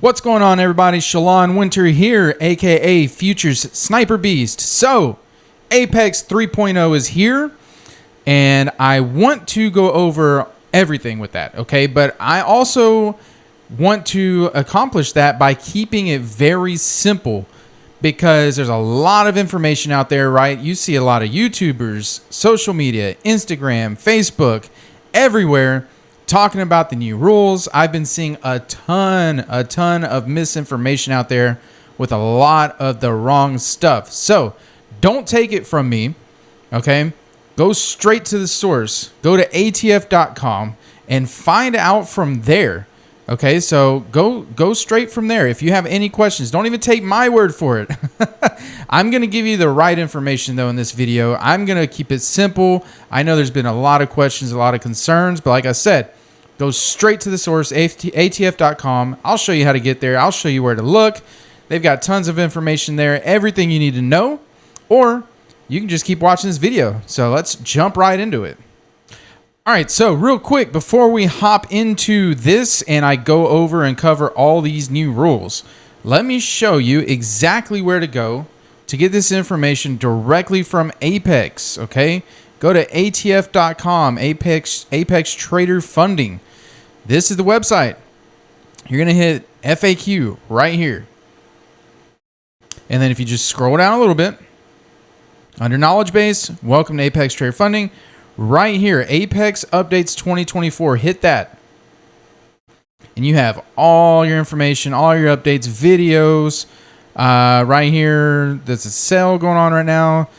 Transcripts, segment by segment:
What's going on, everybody? Shalon Winter here, aka Futures Sniper Beast. So, Apex 3.0 is here, and I want to go over everything with that, okay? But I also want to accomplish that by keeping it very simple, because there's a lot of information out there, right? You see a lot of YouTubers, social media, Instagram, Facebook, everywhere talking about the new rules. I've been seeing a ton of misinformation out there with a lot of the wrong stuff. So don't take it from me, okay? Go straight to the source. Go to atf.com and find out from there. Okay, so go straight from there. If you have any questions, don't even take my word for it. I'm going to give you the right information, though, in this video. I'm going to keep it simple. I know there's been a lot of questions, a lot of concerns, but like I said, go straight to the source, atf.com. I'll show you how to get there. I'll show you where to look. They've got tons of information there, everything you need to know, or you can just keep watching this video. So let's jump right into it. All right, so real quick, before we hop into this and I go over and cover all these new rules, let me show you exactly where to go to get this information directly from Apex, okay? Go to atf.com, Apex Trader Funding. This is the website. You're going to hit FAQ right here. And then if you just scroll down a little bit, under Knowledge Base, welcome to Apex Trader Funding. Right here, Apex Updates 2024. Hit that. And you have all your information, all your updates, videos. Right here, there's a sale going on right now.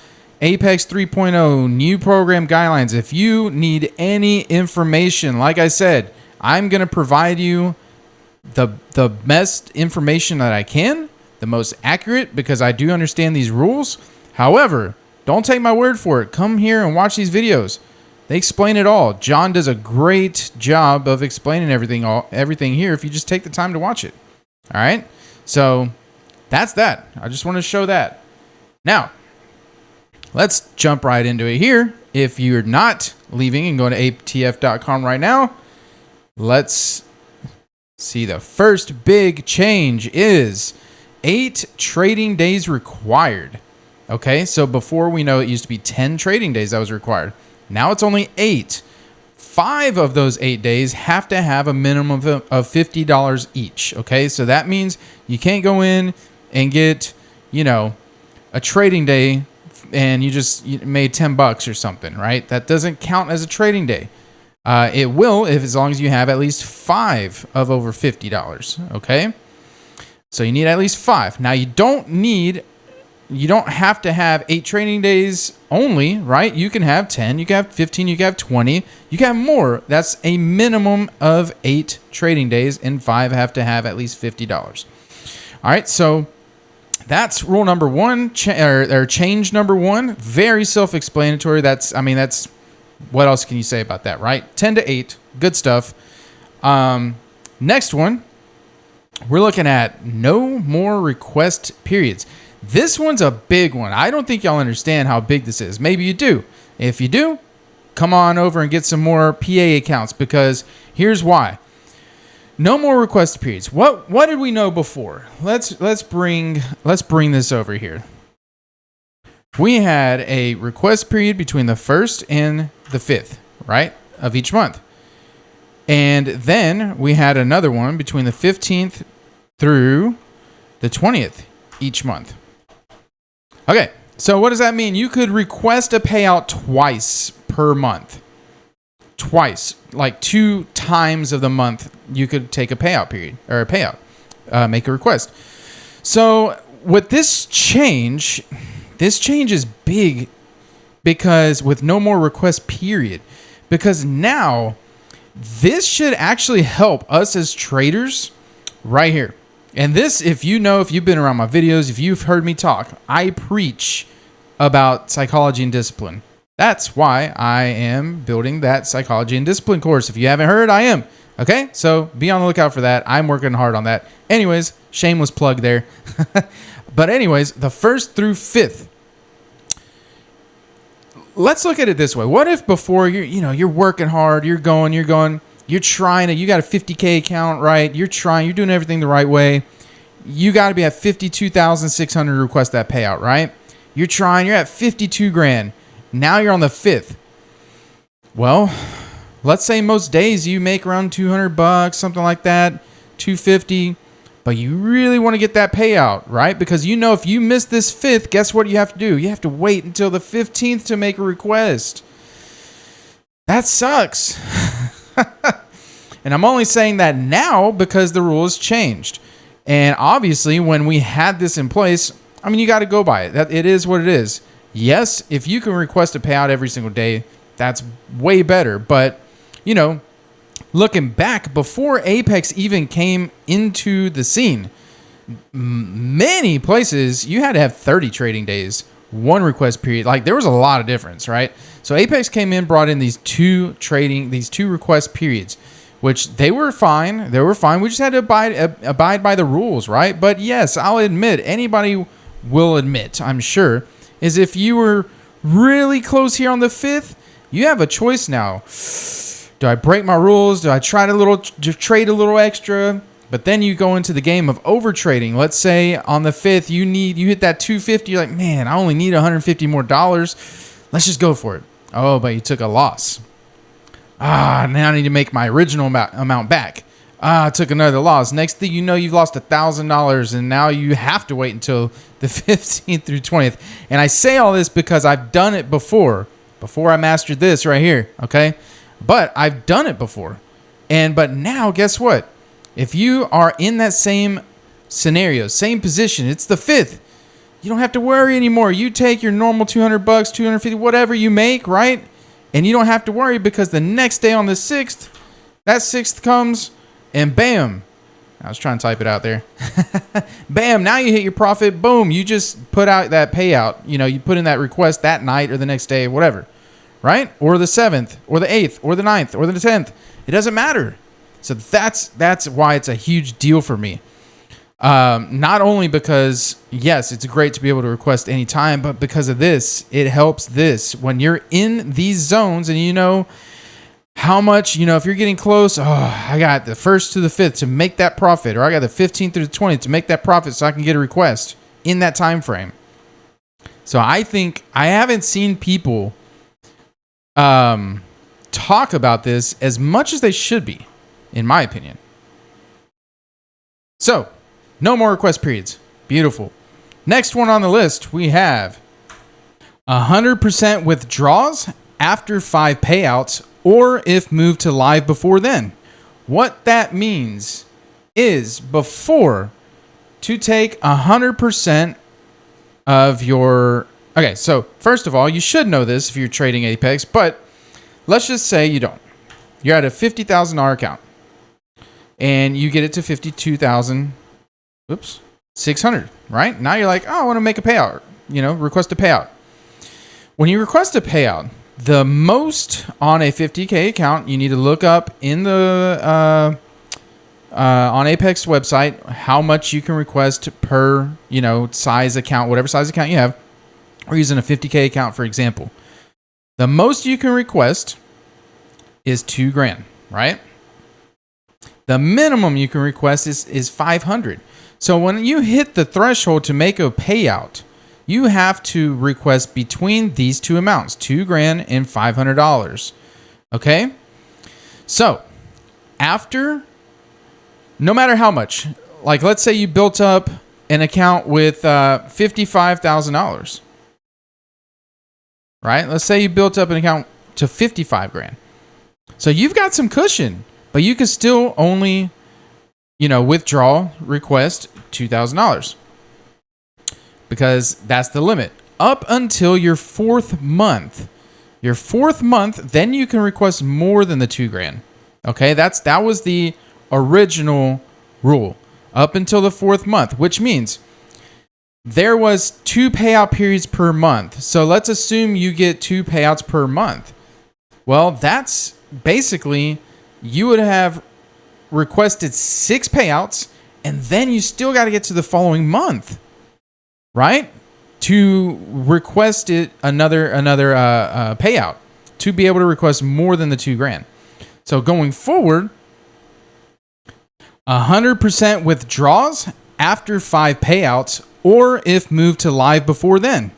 Apex 3.0, new program guidelines. If you need any information, like I said, I'm going to provide you the best information that I can, the most accurate, because I do understand these rules. However, don't take my word for it. Come here and watch these videos. They explain it all. John does a great job of explaining everything here if you just take the time to watch it. All right? So that's that. I just want to show that. Now, let's jump right into it here. If you're not leaving and going to atf.com right now, let's see. The first big change is 8 trading days required. Okay, so before, we know it used to be 10 trading days that was required. Now it's only 8. 5 of those 8 days have to have a minimum of $50 each. Okay, so that means you can't go in and get, a trading day and you made $10 or something, right? That doesn't count as a trading day. It will as long as you have at least 5 of over $50. Okay, so you need at least 5. Now you don't have to have 8 trading days only, right? You can have 10, you can have 15, you can have 20, you can have more. That's a minimum of 8 trading days, and 5 have to have at least $50. All right, so that's rule number 1, or change number 1. Very self-explanatory. That's what else can you say about that, right? 10 to 8, good stuff. Next one, we're looking at no more request periods. This one's a big one. I don't think y'all understand how big this is. Maybe you do. If you do, come on over and get some more PA accounts, because here's why. No more request periods. What did we know before? Let's bring this over here. We had a request period between the 1st and the 5th, right, of each month. And then we had another one between the 15th through the 20th each month. Okay, so what does that mean? You could request a payout twice per month. Twice, like 2 times of the month, you could take a payout period, or a payout, make a request. So with this change is big, because with no more request period, because now this should actually help us as traders right here. And this, if you've been around my videos, if you've heard me talk, I preach about psychology and discipline. That's why I am building that psychology and discipline course. If you haven't heard, I am. Okay, so be on the lookout for that. I'm working hard on that. Anyways, shameless plug there. But anyways, the 1st through 5th. Let's look at it this way. What if before you're working hard, you're going, You're trying to, you got a 50K account, right? You're doing everything the right way. You got to be at 52,600 to request that payout, right? You're at 52 grand. Now you're on the 5th. Well, let's say most days you make around $200, something like that, 250, but you really want to get that payout, right? Because you know if you miss this 5th, guess what you have to do? You have to wait until the 15th to make a request. That sucks. And I'm only saying that now because the rule has changed. And obviously, when we had this in place, I mean, you got to go by it. It is what it is. Yes, if you can request a payout every single day, that's way better. But, you know, looking back, before Apex even came into the scene, many places you had to have 30 trading days, one request period. Like, there was a lot of difference, right? So Apex came in, brought in these two request periods, which they were fine. They were fine. We just had to abide by the rules, right? But yes, I'll admit, anybody will admit, I'm sure, is if you were really close here on the 5th, you have a choice now. Do I break my rules? Do I try to trade a little extra? But then you go into the game of over trading. Let's say on the 5th, you hit that 250. You're like, man, I only need $150 more. Let's just go for it. Oh, but you took a loss. Now I need to make my original amount back. I took another loss. Next thing you know, you've lost $1,000, and now you have to wait until the 15th through 20th. And I say all this because I've done it before I mastered this right here, okay? But I've done it before. But now, guess what? If you are in that same scenario, same position, it's the 5th. You don't have to worry anymore. You take your normal $200, $250, whatever you make, right? And you don't have to worry because the next day on the 6th, that 6th comes and bam. I was trying to type it out there. Bam, now you hit your profit. Boom, you just put out that payout. You know, you put in that request that night or the next day, whatever, right? Or the 7th or the 8th or the 9th or the 10th. It doesn't matter. So that's why it's a huge deal for me. Not only because, yes, it's great to be able to request anytime, but because of this, it helps this. When you're in these zones and you know how much, you know, if you're getting close, I got the 1st to the 5th to make that profit, or I got the 15th through the 20th to make that profit so I can get a request in that time frame. So I think I haven't seen people talk about this as much as they should be, in my opinion. So, no more request periods. Beautiful. Next one on the list, we have 100% withdrawals after 5 payouts or if moved to live before then. What that means is before to take 100% of your... Okay, so first of all, you should know this if you're trading Apex, but let's just say you don't. You're at a $50,000 account and you get it to 52,000. 600, right? Now you're like, oh, I want to make a payout, request a payout. When you request a payout, the most on a 50K account, you need to look up in the, on Apex website, how much you can request per, size account, whatever size account you have. We're using a 50K account, for example. The most you can request is $2,000, right? The minimum you can request is 500. So when you hit the threshold to make a payout, you have to request between these two amounts, $2,000 and $500. Okay? So after, no matter how much, like let's say you built up an account with $55,000, right? Let's say you built up an account to $55,000. So you've got some cushion, but you can still only, withdraw, request $2,000 because that's the limit up until your 4th month. Your 4th month, then you can request more than the $2,000. Okay, that was the original rule up until the 4th month, which means there was 2 payout periods per month. So let's assume you get 2 payouts per month. Well, that's basically you would have requested 6 payouts, and then you still got to get to the following month, right? To request it another payout to be able to request more than the $2,000. So going forward, 100% withdraws after 5 payouts, or if moved to live before then.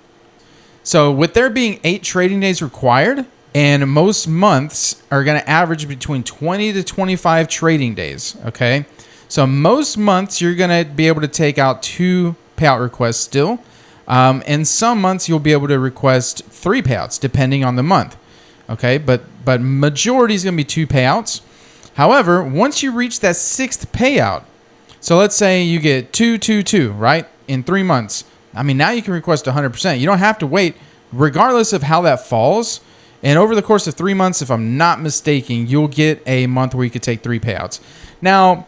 So with there being 8 trading days required, and most months are going to average between 20 to 25 trading days, okay? So most months you're going to be able to take out 2 payout requests still. And some months you'll be able to request 3 payouts depending on the month, okay? But majority is going to be 2 payouts. However, once you reach that 6th payout, so let's say you get 2, 2, 2, right? In 3 months. I mean, now you can request 100%. You don't have to wait regardless of how that falls. And over the course of 3 months, if I'm not mistaken, you'll get a month where you could take 3 payouts. Now,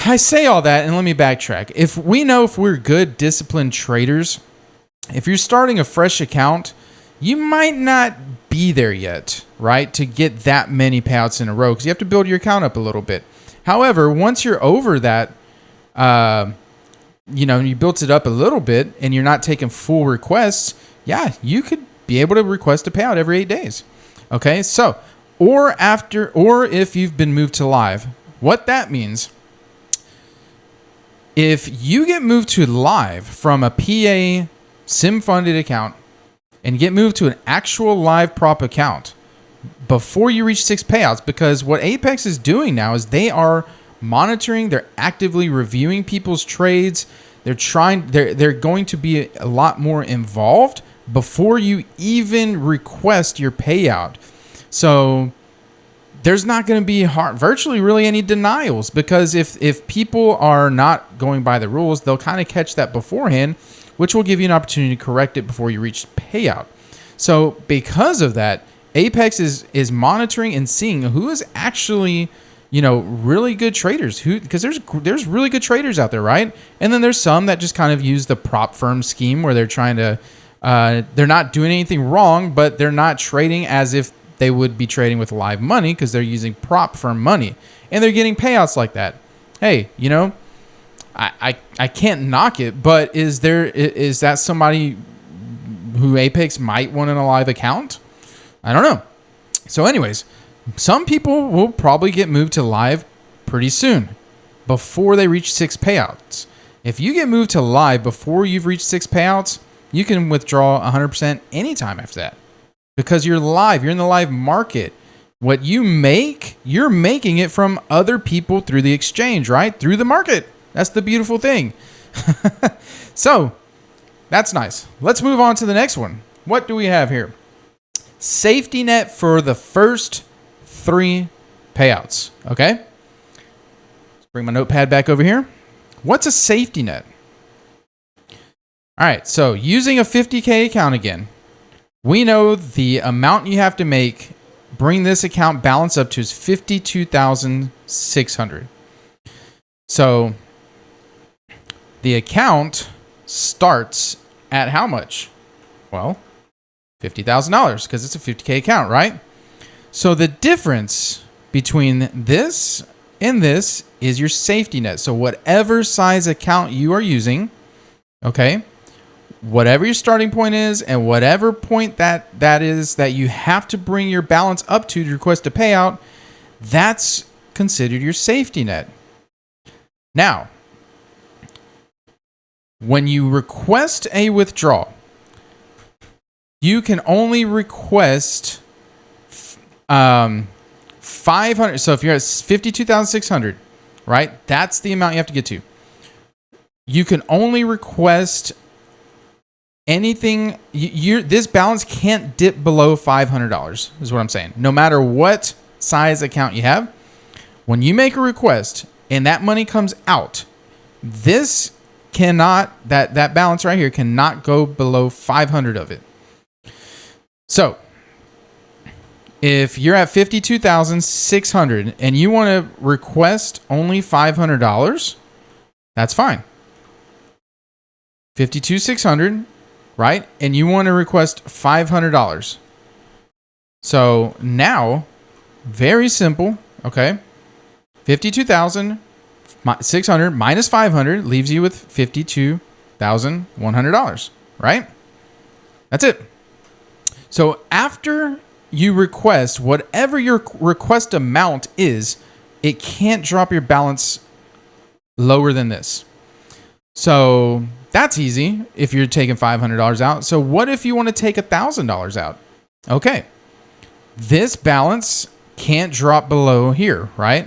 I say all that, and let me backtrack. If we're good, disciplined traders, if you're starting a fresh account, you might not be there yet, right? To get that many payouts in a row, because you have to build your account up a little bit. However, once you're over that, you built it up a little bit and you're not taking full requests, yeah, you could be able to request a payout every 8 days. Okay, so, or if you've been moved to live, what that means, if you get moved to live from a PA sim funded account and get moved to an actual live prop account before you reach 6 payouts, because what Apex is doing now is they are monitoring, they're actively reviewing people's trades. They're going to be a lot more involved before you even request your payout. So there's not going to be virtually really any denials, because if people are not going by the rules, they'll kind of catch that beforehand, which will give you an opportunity to correct it before you reach payout. So because of that, Apex is monitoring and seeing who is actually, really good traders, because there's really good traders out there, right? And then there's some that just kind of use the prop firm scheme where they're trying to, they're not doing anything wrong, but they're not trading as if they would be trading with live money, because they're using prop firm money and they're getting payouts like that. Hey, I can't knock it, but is that somebody who Apex might want in a live account? I don't know. So anyways, some people will probably get moved to live pretty soon before they reach 6 payouts. If you get moved to live before you've reached 6 payouts, you can withdraw 100% anytime after that, because you're live. You're in the live market. What you make, you're making it from other people through the exchange, right? Through the market. That's the beautiful thing. So that's nice. Let's move on to the next one. What do we have here? Safety net for the first 3 payouts. Okay. Let's bring my notepad back over here. What's a safety net? All right. So using a 50K account again, we know the amount you have to make, bring this account balance up to is $52,600. So the account starts at how much? Well, $50,000, because it's a 50K account, right? So the difference between this and this is your safety net. So whatever size account you are using, okay, whatever your starting point is and whatever point that is that you have to bring your balance up to request a payout, that's considered your safety net. Now, when you request a withdrawal, you can only request 500. So if you're at 52,600, right? That's the amount you have to get to. You can only request anything. This balance can't dip below $500 is what I'm saying. No matter what size account you have, when you make a request and that money comes out, this cannot, that balance right here cannot go below 500 of it. So if you're at 52,600 and you want to request only $500, that's fine. 52,600, right? And you want to request $500. So now, very simple, okay? 52,600 minus 500 leaves you with $52,100, right? That's it. So after you request, whatever your request amount is, it can't drop your balance lower than this. So that's easy if you're taking $500 out. So what if you want to take $1,000 out? Okay. This balance can't drop below here, right?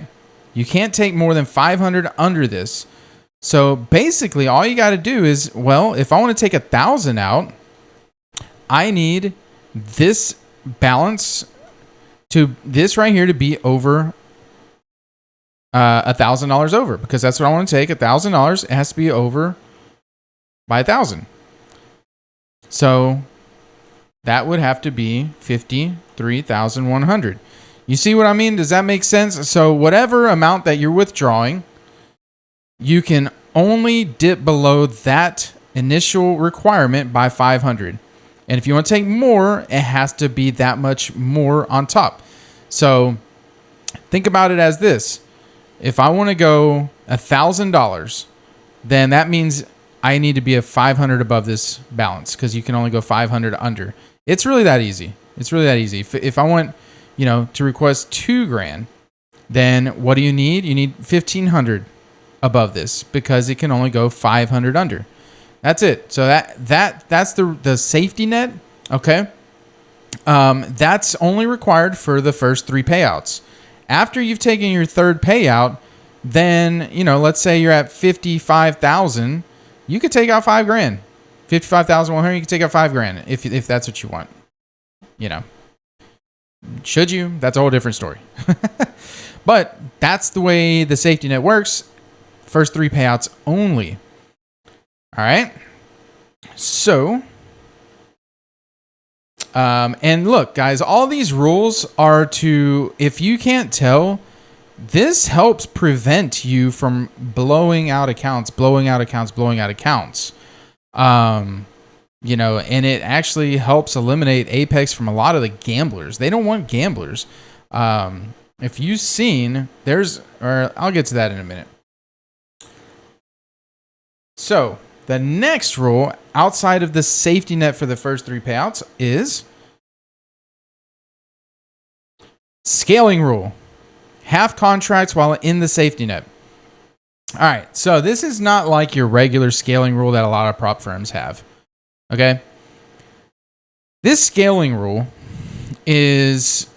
You can't take more than 500 under this. So basically all you got to do is, well, if I want to take 1,000 out, I need this balance to this right here to be over $1,000 over, because that's what I want to take. $1,000. It has to be over by 1,000. So that would have to be 53,100. You see what I mean? Does that make sense? So whatever amount that you're withdrawing, you can only dip below that initial requirement by 500. And if you want to take more, it has to be that much more on top. So think about it as this. If I want to go $1,000, then that means I need to be a 500 above this balance, because you can only go 500 under. It's really that easy. It's really that easy. If I want, to request $2,000, then what do you need? You need 1,500 above this, because it can only go 500 under. That's it. So that's the safety net. Okay. That's only required for the first 3 payouts. After you've taken your third payout, then, let's say you're at 55,000, you could take out $5,000. 55,100, you can take out $5,000 if that's what you want. Should you? That's a whole different story. But that's the way the safety net works. First 3 payouts only. All right. So, and look, guys, all these rules are to, if you can't tell, this helps prevent you from blowing out accounts. And it actually helps eliminate Apex from a lot of the gamblers. They don't want gamblers. If you've seen, I'll get to that in a minute. So the next rule outside of the safety net for the first 3 payouts is scaling rule. Half contracts while in the safety net. All right, so this is not like your regular scaling rule that a lot of prop firms have. Okay? This scaling rule is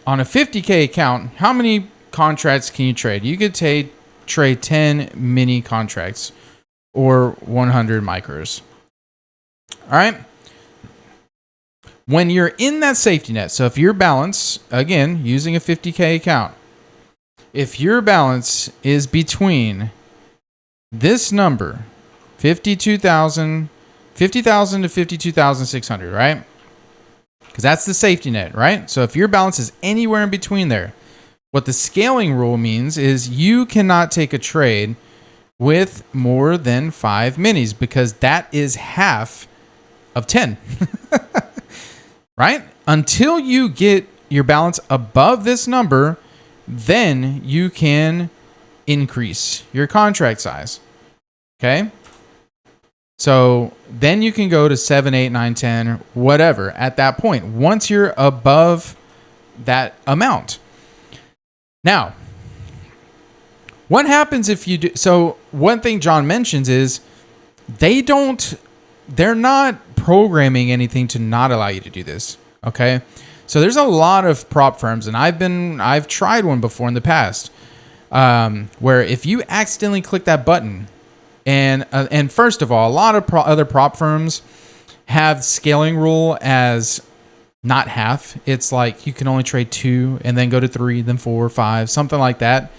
on a 50K account. How many contracts can you trade? You could trade 10 mini contracts or 100 micros. All right? When you're in that safety net, so if your balance, again, using a 50K account, if your balance is between this number, 50,000 to 52,600, right? Because that's the safety net, right? So if your balance is anywhere in between there, what the scaling rule means is you cannot take a trade with more than 5 minis, because that is half of 10, right? Until you get your balance above this number, then you can increase your contract size. Okay? So then you can go to 7, 8, 9, 10, whatever at that point, once you're above that amount. Now, what happens if you do? So one thing John mentions is they're not programming anything to not allow you to do this. Okay? So there's a lot of prop firms, and I've tried one before in the past, where if you accidentally click that button, and first of all, a lot of other prop firms have scaling rule as not half. It's like you can only trade 2 and then go to 3, then 4, 5, something like that.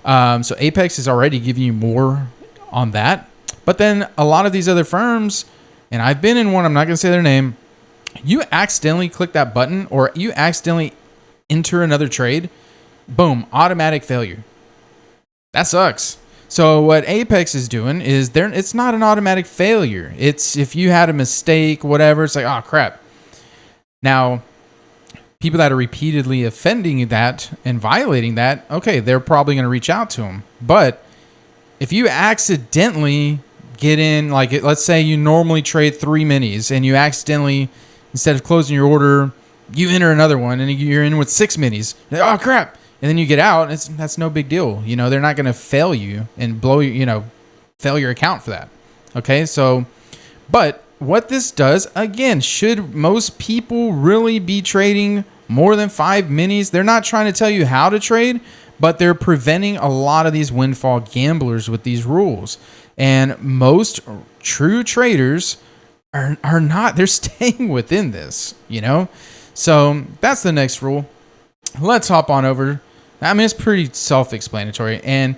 So Apex is already giving you more on that. But then a lot of these other firms, and I've been in one, I'm not going to say their name, you accidentally click that button or you accidentally enter another trade, boom, automatic failure. That sucks. So what Apex is doing is it's not an automatic failure. It's if you had a mistake, whatever, it's like, oh, crap. Now, people that are repeatedly offending that and violating that, okay, they're probably going to reach out to them. But if you accidentally get in, let's say you normally trade 3 minis and you accidentally, instead of closing your order, You enter another one and you're in with 6 minis. Oh crap. And then you get out, and that's no big deal. You know, they're not going to fail you and blow you, fail your account for that. Okay, so, but what this does, again, should most people really be trading more than 5 minis? They're not trying to tell you how to trade, but they're preventing a lot of these windfall gamblers with these rules. And most true traders are not, they're staying within this, So that's the next rule. Let's hop on over. I mean, it's pretty self-explanatory. And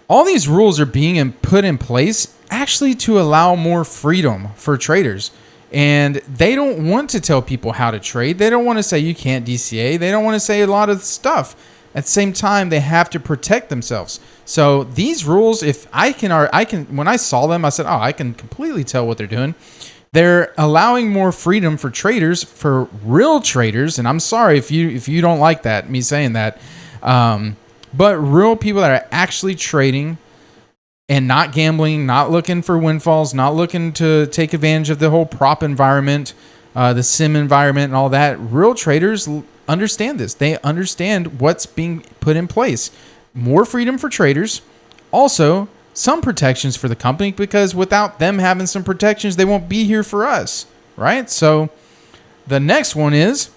all these rules are being put in place actually to allow more freedom for traders. And they don't want to tell people how to trade. They don't want to say you can't DCA. They don't want to say a lot of stuff. At the same time, they have to protect themselves. So these rules, if I can, when I saw them, I said, oh, I can completely tell what they're doing. They're allowing more freedom for traders, for real traders. And I'm sorry if you don't like that, me saying that. But real people that are actually trading and not gambling, not looking for windfalls, not looking to take advantage of the whole prop environment, the sim environment and all that. Real traders understand this. They understand what's being put in place. More freedom for traders. Also, some protections for the company, because without them having some protections, they won't be here for us, right? So the next one is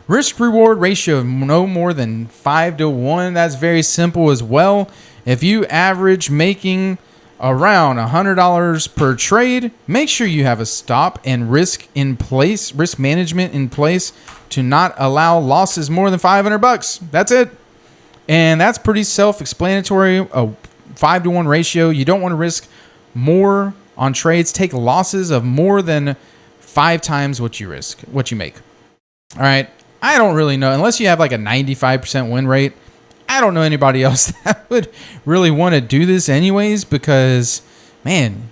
risk reward ratio of no more than 5-to-1. That's very simple as well. If you average making around $100 per trade, make sure you have a stop and risk management in place to not allow losses more than $500. That's it. And that's pretty self-explanatory. A 5-to-1 ratio. You don't want to risk more on trades. Take losses of more than 5 times what you make. All right. I don't really know, unless you have like a 95% win rate. I don't know anybody else that would really want to do this anyways, because, man,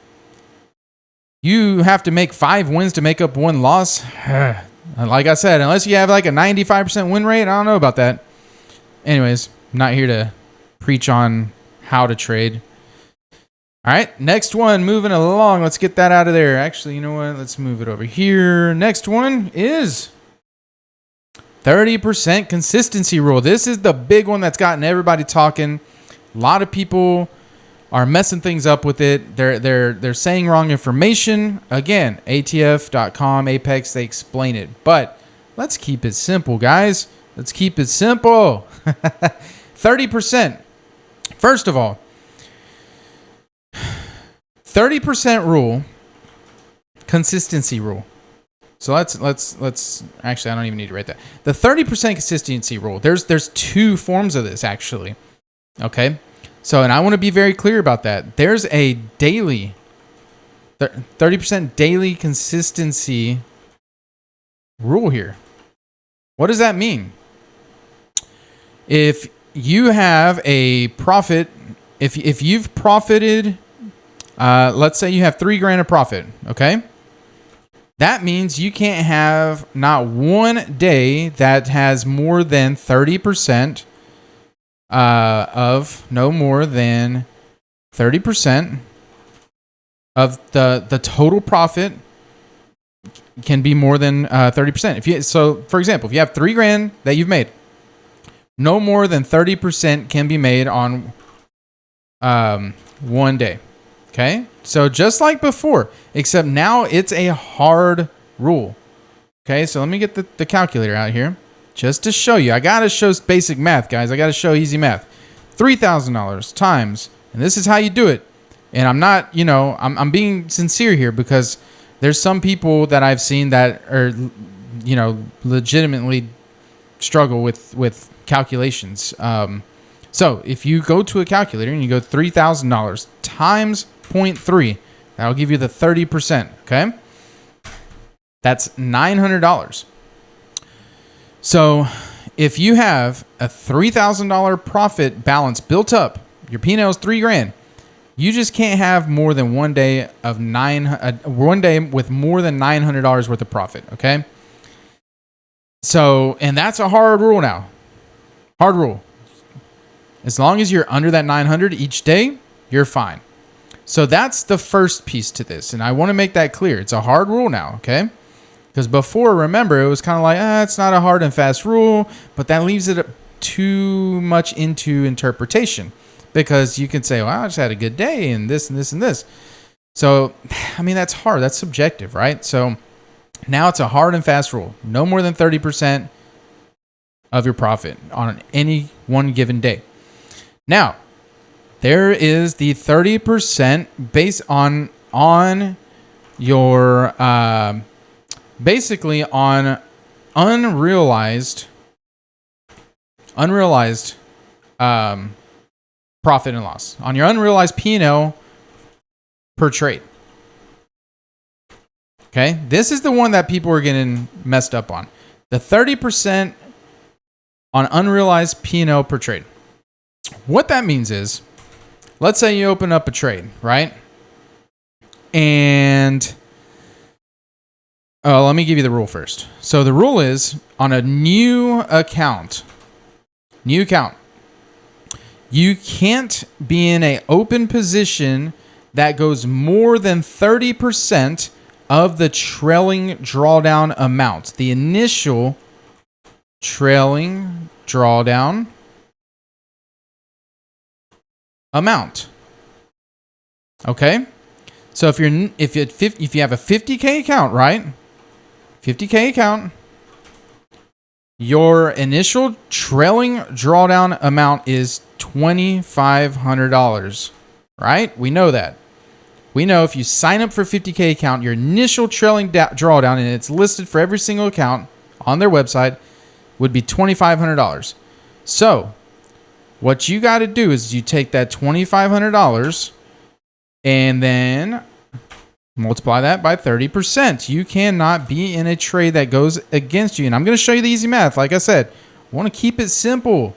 you have to make 5 wins to make up 1 loss. Like I said, unless you have like a 95% win rate, I don't know about that. Anyways, I'm not here to preach on how to trade. All right, next one, moving along. Let's get that out of there. Actually, you know what? Let's move it over here. Next one is 30% consistency rule. This is the big one that's gotten everybody talking. A lot of people are messing things up with it. They're saying wrong information. Again, ATF.com, Apex, they explain it. But let's keep it simple, guys. Let's keep it simple. 30%. First of all, 30% rule, consistency rule. So let's actually, I don't even need to write that. The 30% consistency rule. There's 2 forms of this actually. Okay. So, and I want to be very clear about that. There's a daily 30% daily consistency rule here. What does that mean? If you have a profit, if you've profited, let's say you have $3,000 of profit. Okay. That means you can't have not one day that has more than 30% of no more than 30% of the total profit can be more than 30%. So for example, if you have $3,000 that you've made, no more than 30% can be made on one day. Okay, so just like before, except now it's a hard rule. Okay, so let me get the calculator out here just to show you. I got to show basic math, guys. I got to show easy math. $3,000 times, and this is how you do it. And I'm not, I'm being sincere here, because there's some people that I've seen that are, legitimately struggle with calculations. So if you go to a calculator and you go $3,000 times 0.3, that'll give you the 30%. Okay, that's $900. So if you have a $3,000 profit balance built up, your P&L is $3,000. You just can't have more than one day with more than $900 worth of profit. Okay. So, and that's a hard rule now. Hard rule. As long as you're under that 900 each day, you're fine. So that's the first piece to this. And I want to make that clear. It's a hard rule now. Okay. Because before, remember, it was kind of like, it's not a hard and fast rule, but that leaves it too much into interpretation, because you can say, well, I just had a good day and this and this and this. So, I mean, that's hard. That's subjective, right? So now it's a hard and fast rule. No more than 30% of your profit on any one given day. Now, there is the 30% based on your, basically on unrealized profit and loss, on your unrealized P&L per trade. Okay, this is the one that people are getting messed up on. The 30% on unrealized P&L per trade. What that means is, let's say you open up a trade, right? And let me give you the rule first. So the rule is, on a new account, you can't be in an open position that goes more than 30% of the trailing drawdown amount. The initial trailing drawdown amount. Okay? So if you have a 50K account, right? 50K account, your initial trailing drawdown amount is $2,500, right? We know that. We know if you sign up for 50K account, your initial trailing drawdown, and it's listed for every single account on their website, would be $2,500. So what you got to do is you take that $2,500 and then multiply that by 30%. You cannot be in a trade that goes against you. And I'm going to show you the easy math. Like I said, I want to keep it simple.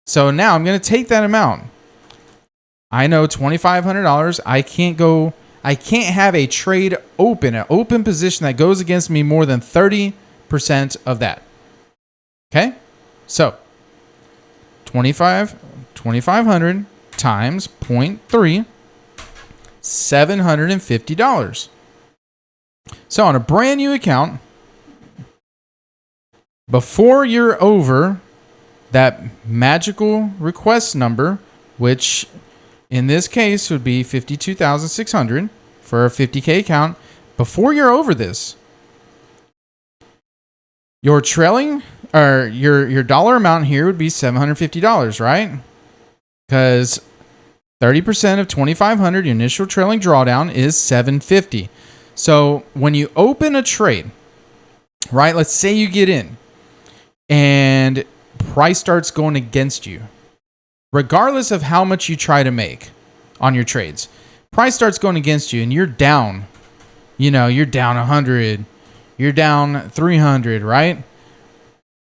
So now I'm going to take that amount. I know $2,500. I can't have a trade open, an open position that goes against me more than 30% of that. Okay? So 2,500 times 0.3, $750. So on a brand new account, before you're over that magical request number, which in this case would be 52,600 for a 50K account, before you're over this, your trailing or your dollar amount here would be $750, right? Because 30% of 2,500, your initial trailing drawdown is $750. So when you open a trade, right? Let's say you get in and price starts going against you. Regardless of how much you try to make on your trades, price starts going against you and you're down. You're down 100, you're down 300, right?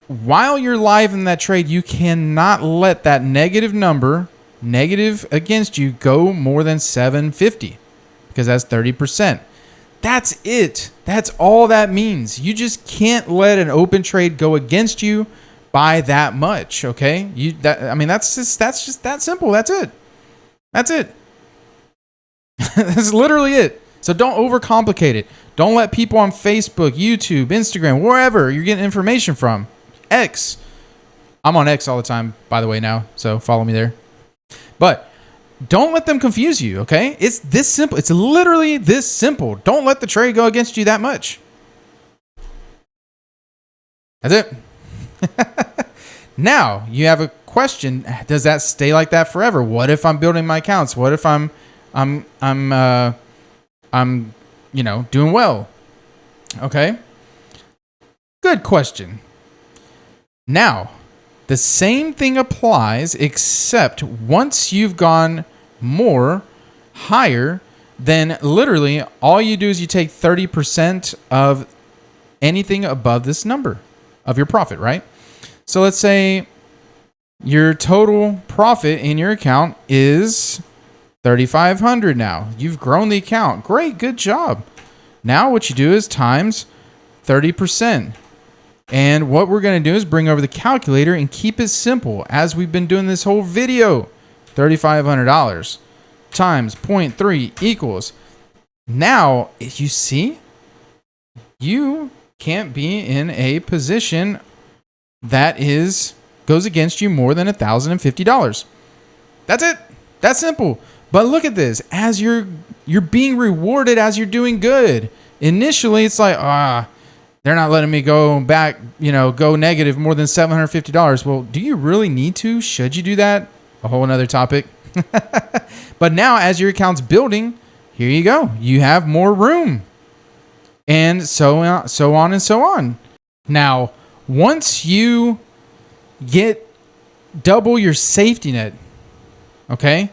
While you're live in that trade, you cannot let that negative number, negative against you, go more than 750 because that's 30%. That's it. That's all that means. You just can't let an open trade go against you by that much, okay? That's just that simple. That's it. That's literally it. So don't overcomplicate it. Don't let people on Facebook, YouTube, Instagram, wherever you're getting information from. X. I'm on X all the time, by the way, now, so follow me there. But don't let them confuse you, okay? It's this simple. It's literally this simple. Don't let the trade go against you that much. That's it. Now, you have a question. Does that stay like that forever? What if I'm building my accounts? What if I'm doing well? Okay. Good question. Now, the same thing applies, except once you've gone higher, then literally all you do is you take 30% of anything above this number of your profit, right? So let's say your total profit in your account is $3,500 now. You've grown the account. Great, good job. Now what you do is times 30%. And what we're going to do is bring over the calculator and keep it simple, as we've been doing this whole video. $3,500 times 0.3 equals. Now, you see, you can't be in a position that goes against you more than $1,050. That's it. That's simple. But look at this. As you're being rewarded as you're doing good. Initially, it's like, they're not letting me go back, go negative more than $750. Well, do you really need to? Should you do that? A whole nother topic. But now as your account's building, here you go. You have more room. And so on and so on. Now, once you get double your safety net, okay?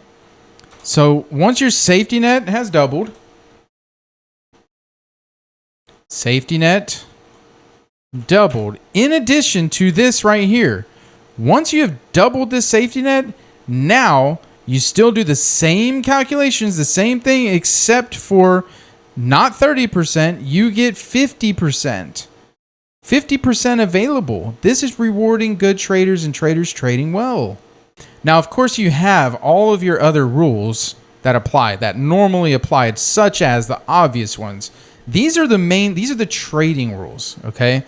So once your safety net has doubled, safety net doubled. In addition to this right here, once you have doubled this safety net, now you still do the same calculations, the same thing, except for not 30%, you get 50%. 50% available. This is rewarding good traders and traders trading well. Now, of course, you have all of your other rules that apply, that normally applied, such as the obvious ones. These are the trading rules, okay?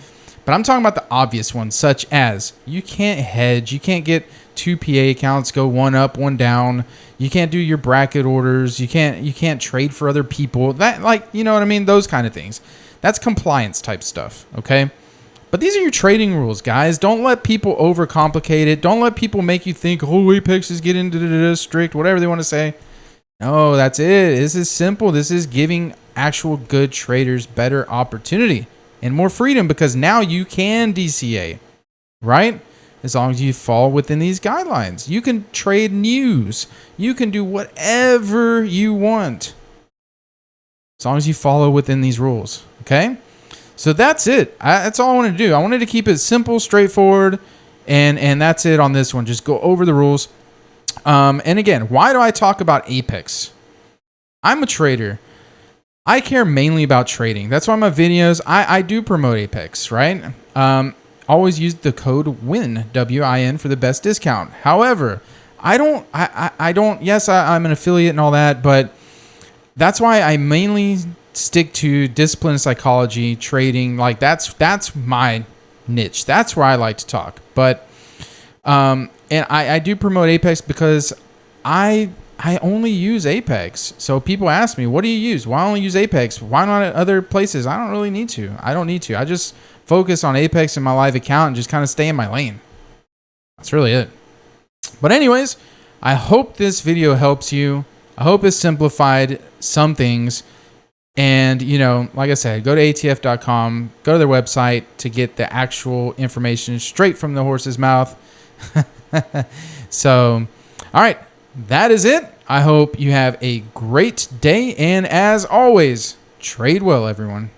But I'm talking about the obvious ones, such as you can't hedge, you can't get 2 PA accounts, go one up, one down. You can't do your bracket orders. You can't trade for other people. That, you know what I mean? Those kind of things. That's compliance type stuff, okay? But these are your trading rules, guys. Don't let people overcomplicate it. Don't let people make you think, oh, Apex is getting strict, whatever they want to say. No, that's it. This is simple. This is giving actual good traders better opportunity and more freedom, because now you can DCA, right? As long as you fall within these guidelines. You can trade news. You can do whatever you want, as long as you follow within these rules, okay? So that's it. That's all I wanted to do. I wanted to keep it simple, straightforward, and that's it on this one. Just go over the rules. And again, why do I talk about Apex? I'm a trader. I care mainly about trading. That's why my videos, I do promote Apex, right? Always use the code WIN, W-I-N, for the best discount. However, I'm an affiliate and all that, but that's why I mainly stick to discipline, psychology, trading. Like that's my niche. That's where I like to talk. But and I do promote Apex because I only use Apex. So people ask me, what do you use? Why only use Apex? Why not at other places? I don't really need to. I don't need to. I just focus on Apex in my live account and just kind of stay in my lane. That's really it. But anyways, I hope this video helps you. I hope it's simplified some things. And, like I said, go to atf.com, go to their website to get the actual information straight from the horse's mouth. So, all right, that is it. I hope you have a great day. And as always, trade well, everyone.